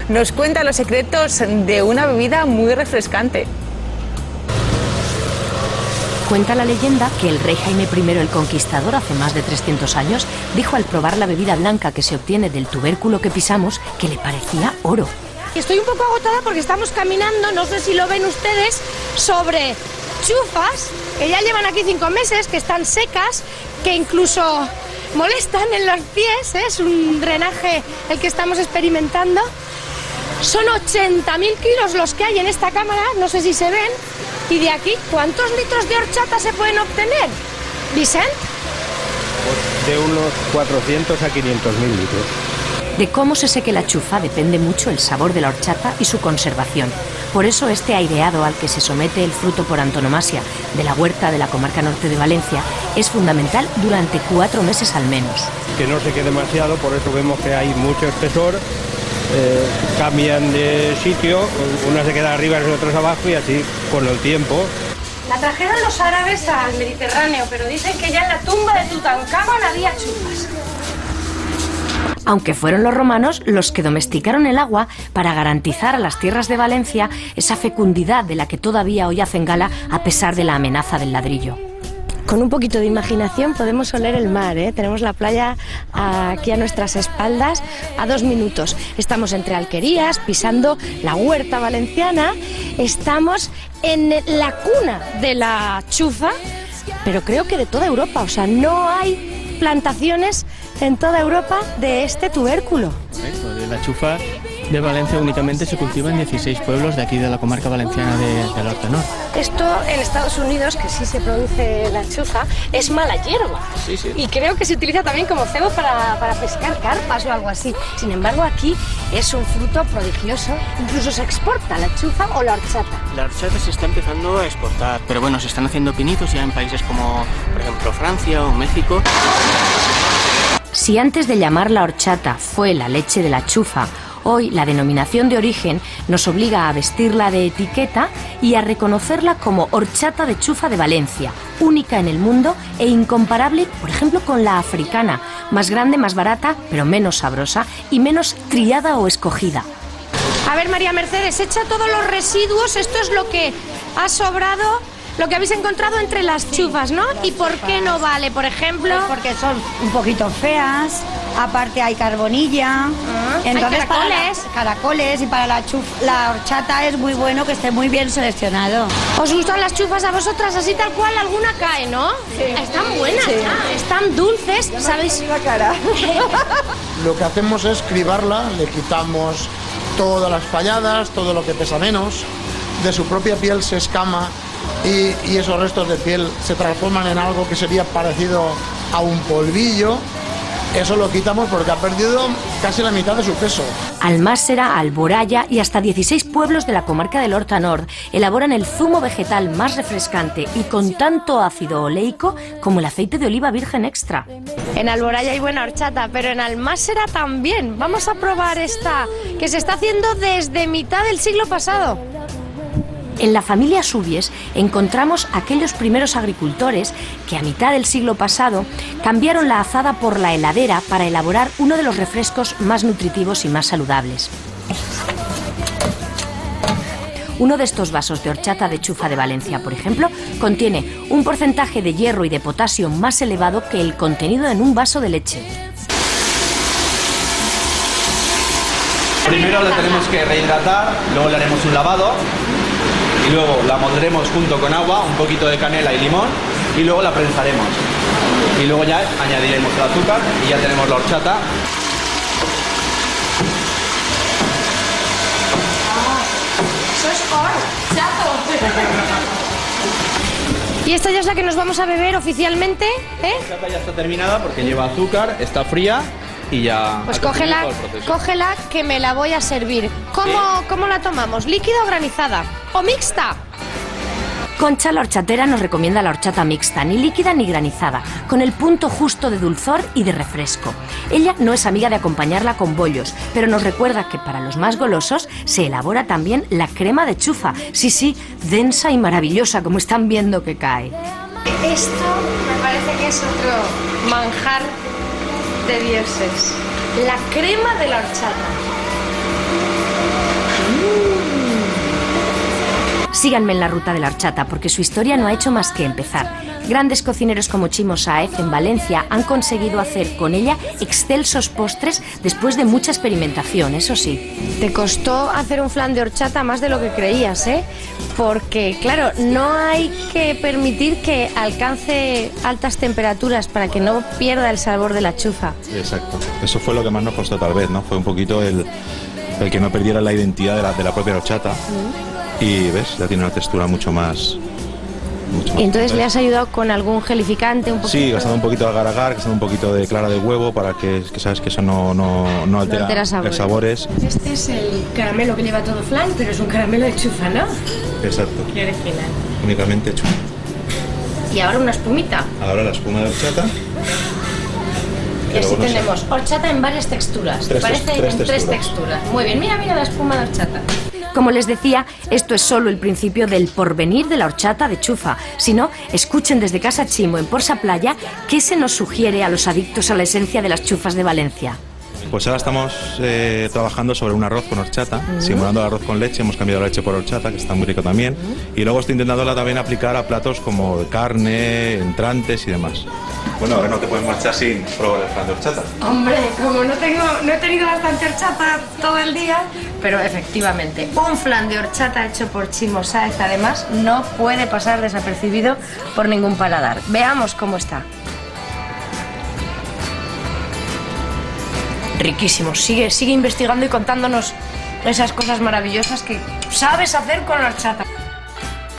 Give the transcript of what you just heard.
nos cuenta los secretos de una bebida muy refrescante. Cuenta la leyenda que el rey Jaime I el Conquistador, hace más de 300 años, dijo al probar la bebida blanca que se obtiene del tubérculo que pisamos que le parecía oro. Estoy un poco agotada porque estamos caminando, no sé si lo ven ustedes, sobre chufas que ya llevan aquí 5 meses, que están secas, que incluso molestan en los pies, ¿eh? Es un drenaje el que estamos experimentando. Son 80.000 kilos los que hay en esta cámara, no sé si se ven. Y de aquí, ¿cuántos litros de horchata se pueden obtener, Vicent? De unos 400 a 500.000 litros. De cómo se seque la chufa depende mucho el sabor de la horchata y su conservación. Por eso este aireado al que se somete el fruto por antonomasia de la huerta de la comarca norte de Valencia es fundamental durante 4 meses al menos. Que no seque demasiado, por eso vemos que hay mucho espesor, cambian de sitio, una se queda arriba y otros abajo y así con el tiempo. La trajeron los árabes al Mediterráneo, pero dicen que ya en la tumba de Tutankamón había chufas. Aunque fueron los romanos los que domesticaron el agua para garantizar a las tierras de Valencia esa fecundidad de la que todavía hoy hacen gala a pesar de la amenaza del ladrillo. Con un poquito de imaginación podemos oler el mar, ¿eh? Tenemos la playa aquí a nuestras espaldas a 2 minutos. Estamos entre alquerías, pisando la huerta valenciana. Estamos en la cuna de la chufa, pero creo que de toda Europa. O sea, no hay plantaciones en toda Europa de este tubérculo. De la chufa de Valencia únicamente se cultiva en 16 pueblos de aquí de la comarca valenciana del Horta Nord. Esto en Estados Unidos, que sí se produce la chufa, es mala hierba. Sí, sí. Y creo que se utiliza también como cebo para pescar carpas o algo así. Sin embargo, aquí es un fruto prodigioso. Incluso se exporta la chufa o la horchata. La horchata se está empezando a exportar, pero bueno, se están haciendo pinitos ya en países como, por ejemplo, Francia o México. Si antes de llamarla horchata fue la leche de la chufa, hoy la denominación de origen nos obliga a vestirla de etiqueta y a reconocerla como horchata de chufa de Valencia, única en el mundo e incomparable, por ejemplo, con la africana, más grande, más barata, pero menos sabrosa y menos triada o escogida. A ver, María Mercedes, echa todos los residuos, esto es lo que ha sobrado, lo que habéis encontrado entre las chufas, ¿no? ¿Y por qué no vale, por ejemplo? Pues porque son un poquito feas, aparte hay carbonilla, entonces hay caracoles. Caracoles, y para la horchata es muy bueno que esté muy bien seleccionado. ¿Os gustan las chufas a vosotras? Así tal cual, alguna cae, ¿no? Sí. Están buenas, sí. Están dulces, ¿sabéis? La cara. Lo que hacemos es cribarla, le quitamos todas las falladas, todo lo que pesa menos, de su propia piel se escama y esos restos de piel se transforman en algo que sería parecido a un polvillo. Eso lo quitamos porque ha perdido casi la mitad de su peso. Almásera, Alboraya y hasta 16 pueblos de la comarca del Horta Nord elaboran el zumo vegetal más refrescante y con tanto ácido oleico como el aceite de oliva virgen extra. En Alboraya hay buena horchata, pero en Almásera también. Vamos a probar esta que se está haciendo desde mitad del siglo pasado. En la familia Subies encontramos aquellos primeros agricultores que a mitad del siglo pasado cambiaron la azada por la heladera para elaborar uno de los refrescos más nutritivos y más saludables. Uno de estos vasos de horchata de chufa de Valencia, por ejemplo, contiene un porcentaje de hierro y de potasio más elevado que el contenido en un vaso de leche. Primero la tenemos que rehidratar, luego le haremos un lavado y luego la moldremos junto con agua, un poquito de canela y limón y luego la prensaremos. Y luego ya añadiremos el azúcar y ya tenemos la horchata. Eso es horchata. Y esta ya es la que nos vamos a beber oficialmente, ¿eh? La horchata ya está terminada porque lleva azúcar, está fría y ya... Pues cógela que me la voy a servir. ¿Cómo la tomamos? ¿Líquida o granizada? ¿O mixta? Concha, la horchatera, nos recomienda la horchata mixta, ni líquida ni granizada, con el punto justo de dulzor y de refresco. Ella no es amiga de acompañarla con bollos, pero nos recuerda que para los más golosos se elabora también la crema de chufa. Sí, densa y maravillosa, como están viendo que cae. Esto me parece que es otro manjar de dioses. La crema de la horchata. Síganme en la ruta de la horchata, porque su historia no ha hecho más que empezar. Grandes cocineros como Chimo Sáez en Valencia han conseguido hacer con ella excelsos postres después de mucha experimentación, eso sí. Te costó hacer un flan de horchata más de lo que creías, ¿eh? Porque, claro, no hay que permitir que alcance altas temperaturas para que no pierda el sabor de la chufa. Exacto. Eso fue lo que más nos costó tal vez, ¿no? Fue un poquito el que no perdiera la identidad de la propia horchata. Y, ¿ves? Ya tiene una textura mucho más... ¿Y entonces le has ayudado con algún gelificante? Un poquito? Sí, gastando un poquito de agar-agar, gastando un poquito de clara de huevo para que sabes que eso no altera sabores. Este es el caramelo que lleva todo flan, pero es un caramelo de chufa, ¿no? Exacto. Qué original. Únicamente chufa. Y ahora una espumita. Ahora la espuma de horchata. Y así tenemos horchata en varias texturas. Tres texturas. Muy bien, mira la espuma de horchata. Como les decía, esto es solo el principio del porvenir de la horchata de chufa. Si no, escuchen desde Casa Chimo en Porsa Playa qué se nos sugiere a los adictos a la esencia de las chufas de Valencia. Pues ahora estamos trabajando sobre un arroz con horchata, simulando el arroz con leche. Hemos cambiado la leche por horchata, que está muy rico también. Y luego estoy intentándola también aplicar a platos como de carne, entrantes y demás. Bueno, ahora no te puedes marchar sin probar el flan de horchata. Hombre, como no he tenido bastante horchata todo el día, pero efectivamente, un flan de horchata hecho por Chimo Sáez, además, no puede pasar desapercibido por ningún paladar. Veamos cómo está. Riquísimo. Sigue investigando y contándonos esas cosas maravillosas que sabes hacer con la horchata.